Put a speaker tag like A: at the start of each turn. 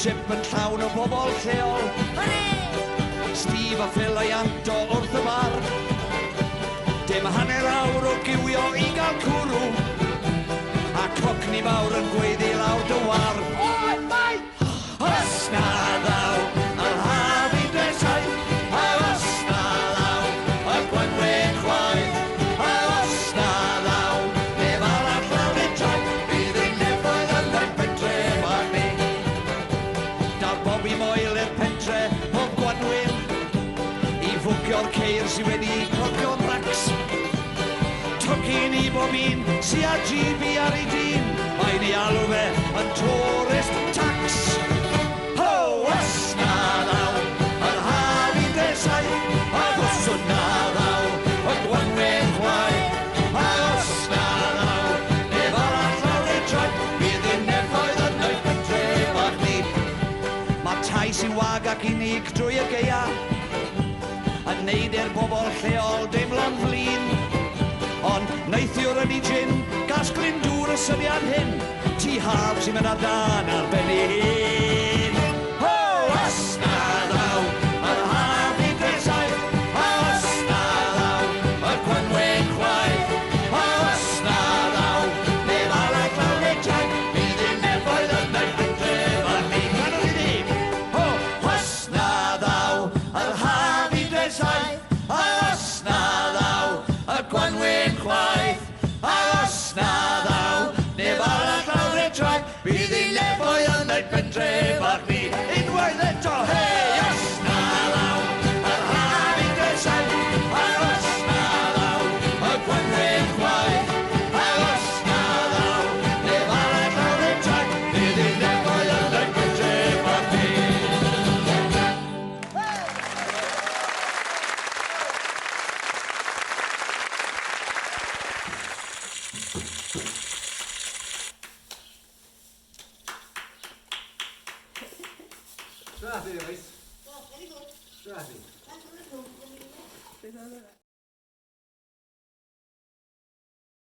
A: ship yn llawn o bobl lleol. Steve a Phil a Ianto wrth y bar. Dim hanner awr o giwio i gael cwrw, a cocni mawr yn gweiddi lawr dy war. Oi, mai! Os na ddaw, yr haf i dresau, a os na ddaw, y gwanwyn chwaith, a os na ddaw, neb arall lawr i'n trai, bydd ein nefoedd yn ein pentre bach ni. Daw Bobby Moyle i'r pentre o Gwanwyn, i fwcio'r ceir sydd wedi clocio'n racs. Tocyn i bob un sy a GB ar ei dyn, mae'n ei alw fe yn tourist tax. Ho, os na ddaw, yr haf i dresau, a os na ddaw, y Gwanwyn chwaith, a os na ddaw, neb arall lawr i'n trai, bydd ein nefoedd yn oed pentre bach ni. Mae tai sy'n wag ac unig drwy y geia, yn neud i'r bobl lleol deimlo'n flin. Ond neithiwr yn ei gin, gas Glyndŵr y syniad hyn, ti haf sy'n mynd a dan ar ben ei hun. Ho, os na ddaw, yr haf i dresau, a os na ddaw, y Gwanwyn chwaith, a os na ddaw, neb arall lawr i'n trai, bydd ein nefoedd yn oed pentre bach ni. Canol i ddim. Ho, os na ddaw, yr haf i dresau, a os na ddaw, y Gwanwyn chwaith, a os na ddaw, neb arall lawr i'n trai, bydd ein nefoedd yn oed pentre bach ni. Unwaith eto, hei! Os na ddaw, yr haf i dresau, a os na ddaw, y Gwanwyn chwaith, a os na ddaw, neb arall lawr i'n trai, bydd ein nefoedd yn oed pentre bach ni.
B: Strafi, oes?
C: Oh, very good.
B: Strafi.
C: That's wonderful.